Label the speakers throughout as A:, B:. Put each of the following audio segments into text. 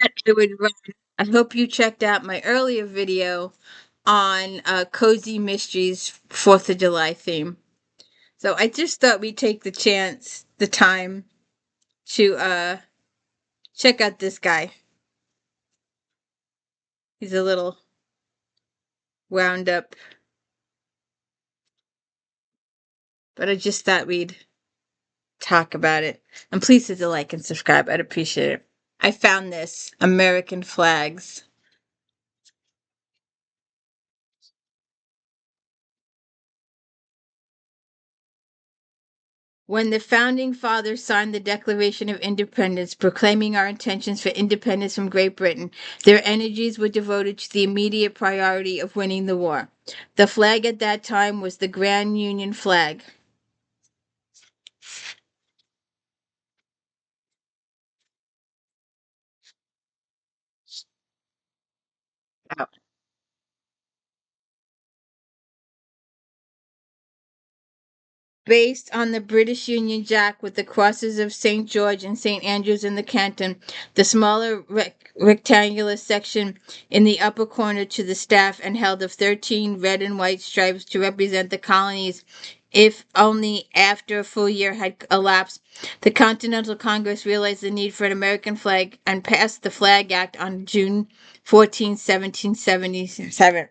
A: I would run. I hope you checked out my earlier video on Cozy Mysteries 4th of July theme. So I just thought we'd take the time to check out this guy. He's a little wound up, but I just thought we'd talk about it. And please hit the like and subscribe. I'd appreciate it. I found this American flags. When the founding fathers signed the Declaration of Independence, proclaiming our intentions for independence from Great Britain, their energies were devoted to the immediate priority of winning the war. The flag at that time was the Grand Union flag. Based on the British Union Jack with the crosses of St. George and St. Andrews in the canton, the smaller rectangular section in the upper corner to the staff and held of 13 red and white stripes to represent the colonies. If only after a full year had elapsed, the Continental Congress realized the need for an American flag and passed the Flag Act on June 14, 1777.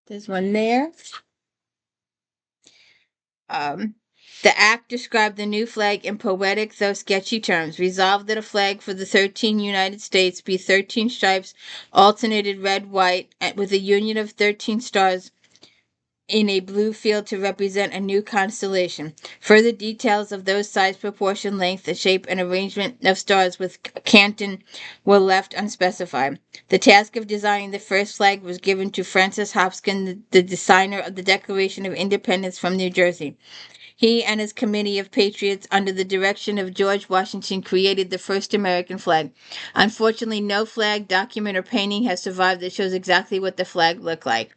A: There's one there. Um, the act described the new flag in poetic though sketchy terms, resolved that a flag for the 13 United States be 13 stripes, alternated red, white, with a union of 13 stars in a blue field to represent a new constellation. Further details of those size, proportion, length, the shape, and arrangement of stars with Canton were left unspecified. The task of designing the first flag was given to Francis Hopkins, the designer of the Declaration of Independence from New Jersey. He and his committee of patriots, under the direction of George Washington, created the first American flag. Unfortunately, no flag, document, or painting has survived that shows exactly what the flag looked like.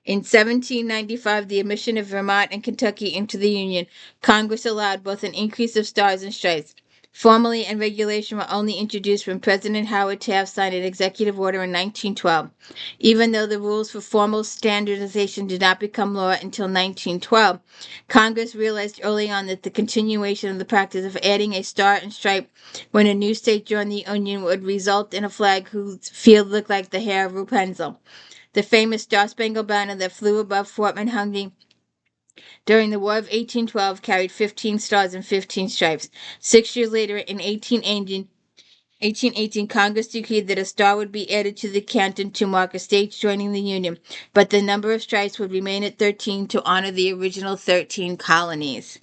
A: In 1795, the admission of Vermont and Kentucky into the Union, Congress allowed both an increase of stars and stripes. Formally and regulation were only introduced when President Howard Taft signed an executive order in 1912. Even though the rules for formal standardization did not become law until 1912, Congress realized early on that the continuation of the practice of adding a star and stripe when a new state joined the Union would result in a flag whose field looked like the hair of Rapunzel. The famous Star-Spangled Banner that flew above Fort Manhattan during the War of 1812 carried 15 stars and 15 stripes. 6 years later, in 1818, Congress decreed that a star would be added to the canton to mark a state joining the Union, but the number of stripes would remain at 13 to honor the original 13 colonies.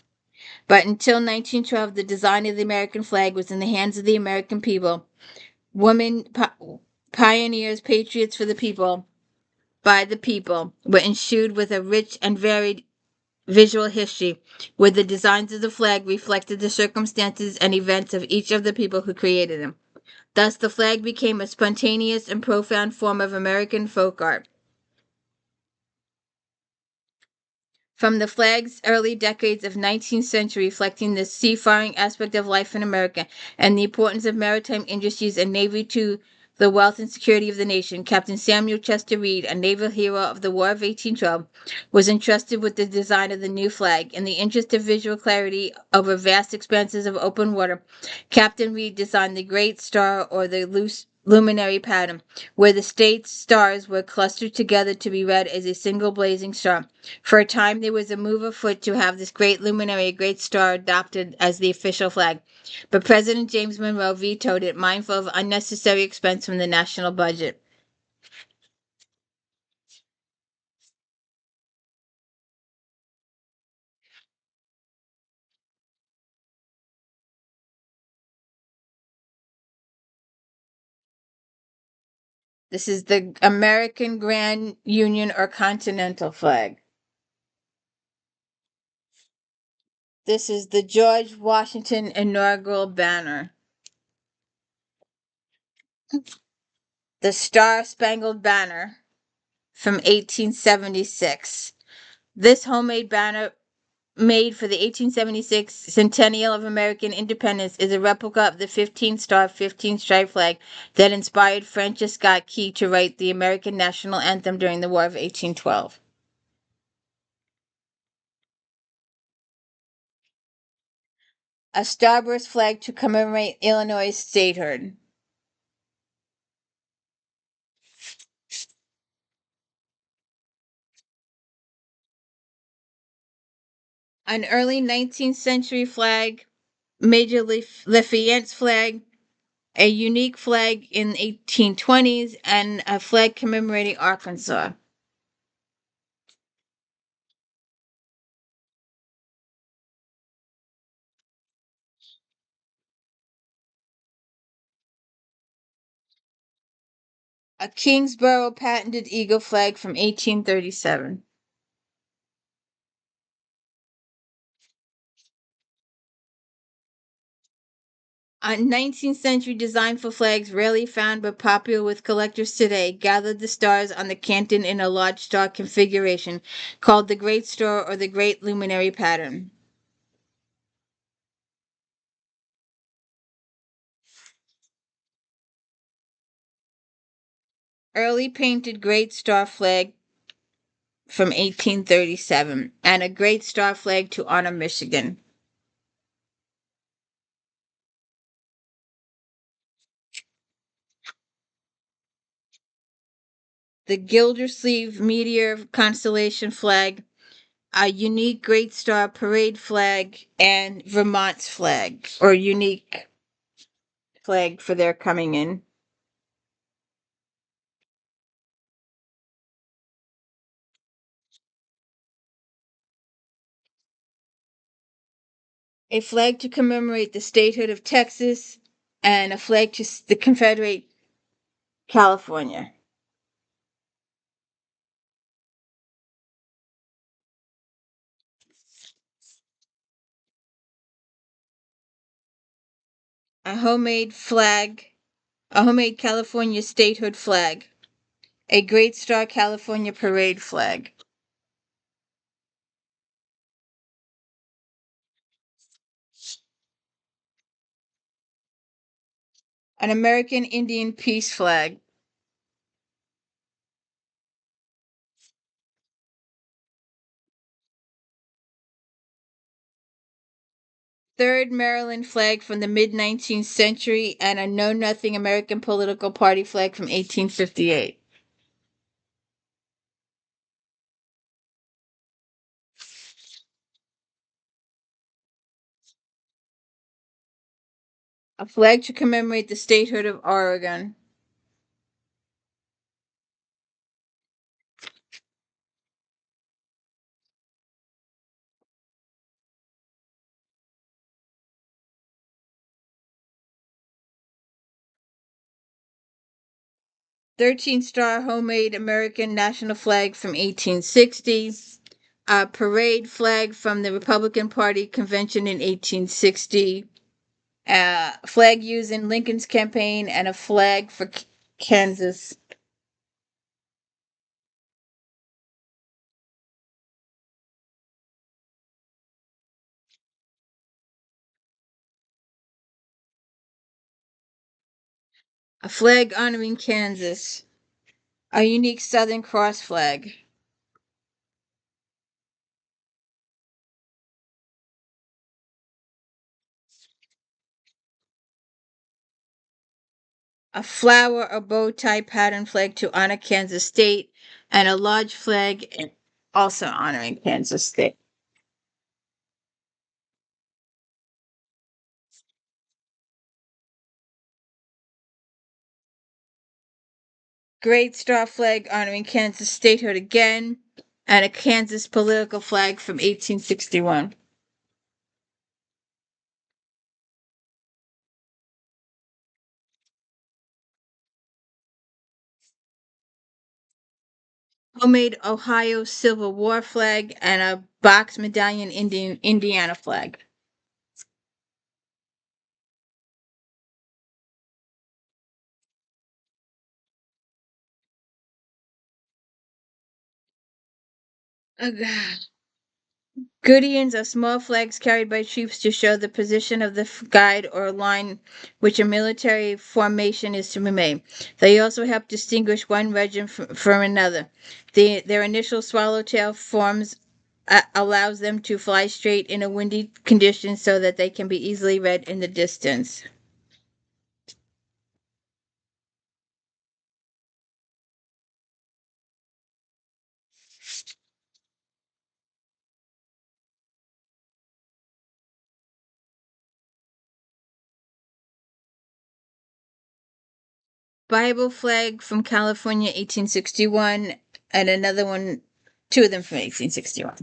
A: But until 1912, the design of the American flag was in the hands of the American people. Women, pioneers, patriots for the people, by the people, were ensued with a rich and varied visual history, where the designs of the flag reflected the circumstances and events of each of the people who created them. Thus, the flag became a spontaneous and profound form of American folk art. From the flag's early decades of 19th century, reflecting the seafaring aspect of life in America and the importance of maritime industries and navy to the wealth and security of the nation, Captain Samuel Chester Reed, a naval hero of the War of 1812, was entrusted with the design of the new flag. In the interest of visual clarity over vast expanses of open water, Captain Reed designed the Great Star, or the loose luminary pattern, where the state's stars were clustered together to be read as a single blazing star. For a time, there was a move afoot to have this great luminary, great star, adopted as the official flag, but President James Monroe vetoed it, mindful of unnecessary expense from the national budget. This is the American Grand Union or Continental flag. This is the George Washington inaugural banner. The Star-Spangled Banner from 1876. This homemade banner made for the 1876 centennial of American independence is a replica of the 15-star, 15-stripe flag that inspired Francis Scott Key to write the American national anthem during the War of 1812. A starburst flag to commemorate Illinois' statehood. An early 19th century flag, Major Lafayette's flag, a unique flag in 1820s, and a flag commemorating Arkansas. A Kingsborough patented eagle flag from 1837. A 19th century design for flags rarely found but popular with collectors today gathered the stars on the canton in a large star configuration called the Great Star or the Great Luminary pattern. Early painted Great Star flag from 1837 and a Great Star flag to honor Michigan. The Gildersleeve Meteor Constellation flag, a unique Great Star Parade flag, and Vermont's flag, or unique flag for their coming in. A flag to commemorate the statehood of Texas, and a flag to Confederate California. A homemade flag, a homemade California statehood flag, a Great Star California Parade flag. An American Indian peace flag. Third Maryland flag from the mid 19th century, and a Know Nothing American political party flag from 1858. A flag to commemorate the statehood of Oregon. 13-star homemade American national flag from 1860. A parade flag from the Republican Party convention in 1860. A flag used in Lincoln's campaign, and a flag for Kansas. A flag honoring Kansas. A unique Southern Cross flag. A flower or bow tie pattern flag to honor Kansas State, and a large flag also honoring Kansas State. Great Star flag honoring Kansas statehood again, and a Kansas political flag from 1861. Homemade Ohio Civil War flag, and a box medallion Indiana flag. Oh God. Guardians are small flags carried by troops to show the position of the guide or line which a military formation is to be made. They also help distinguish one regiment from another. Their initial swallowtail forms allows them to fly straight in a windy condition so that they can be easily read in the distance. Bible flag from California, 1861, and another one, two of them from 1861.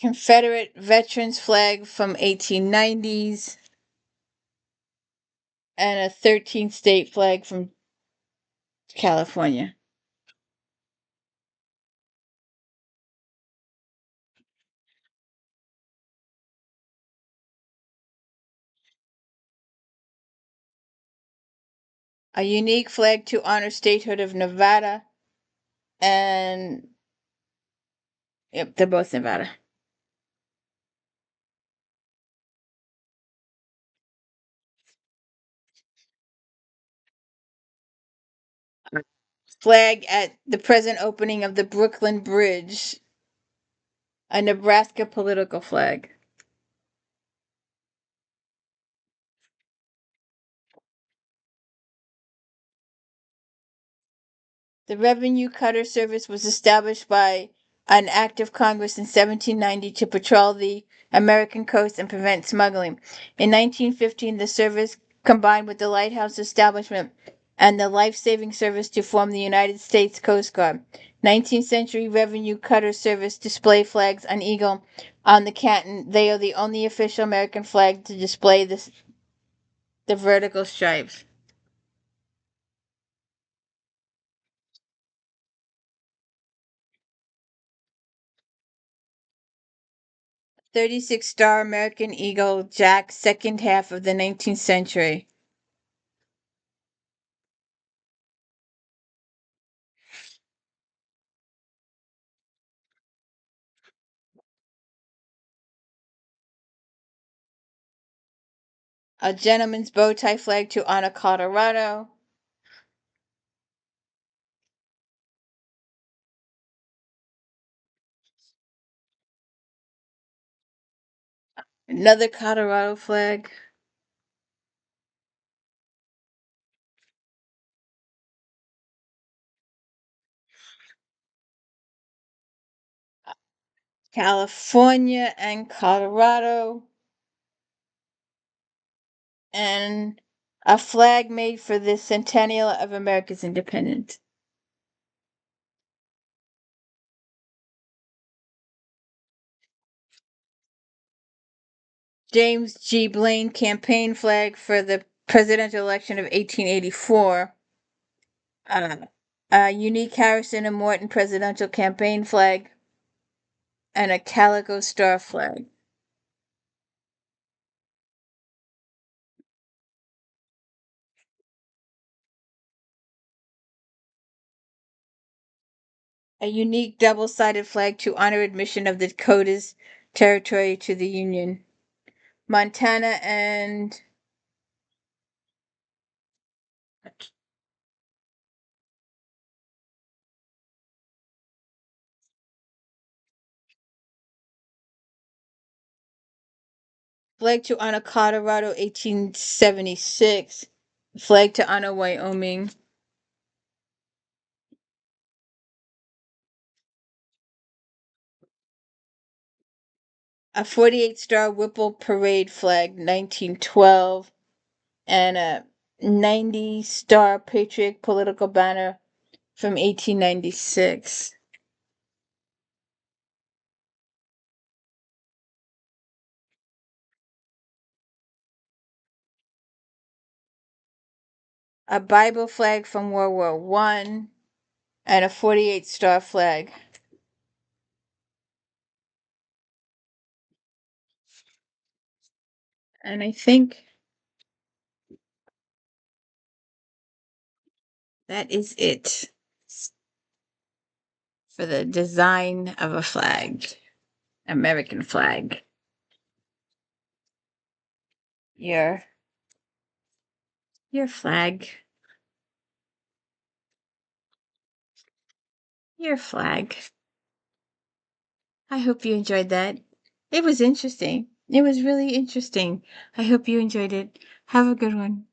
A: Confederate veterans flag from 1890s, and a 13th state flag from California. A unique flag to honor statehood of Nevada, and yep, they're both Nevada. Flag at the present opening of the Brooklyn Bridge, a Nebraska political flag. The Revenue Cutter Service was established by an act of Congress in 1790 to patrol the American coast and prevent smuggling. In 1915, the service combined with the lighthouse establishment and the life-saving service to form the United States Coast Guard. 19th century Revenue Cutter Service display flags on eagle on the canton. They are the only official American flag to display the vertical stripes. 36 Star American Eagle Jack, second half of the 19th century. A gentleman's bow tie flag to honor Colorado. Another Colorado flag. California and Colorado. And a flag made for the centennial of America's independence. James G. Blaine campaign flag for the presidential election of 1884. A unique Harrison and Morton presidential campaign flag, and a calico star flag. A unique double-sided flag to honor admission of the Dakotas territory to the Union. Montana and flag to honor Colorado 1876. Flag to honor Wyoming. A 48 Star Whipple Parade flag 1912, and a 90 Star Patriot political banner from 1896. A Bible flag from World War One, and a 48 Star flag. And I think that is it for the design of a flag, American flag. Your your flag, your flag. I hope you enjoyed that. It was interesting. It was really interesting. I hope you enjoyed it. Have a good one.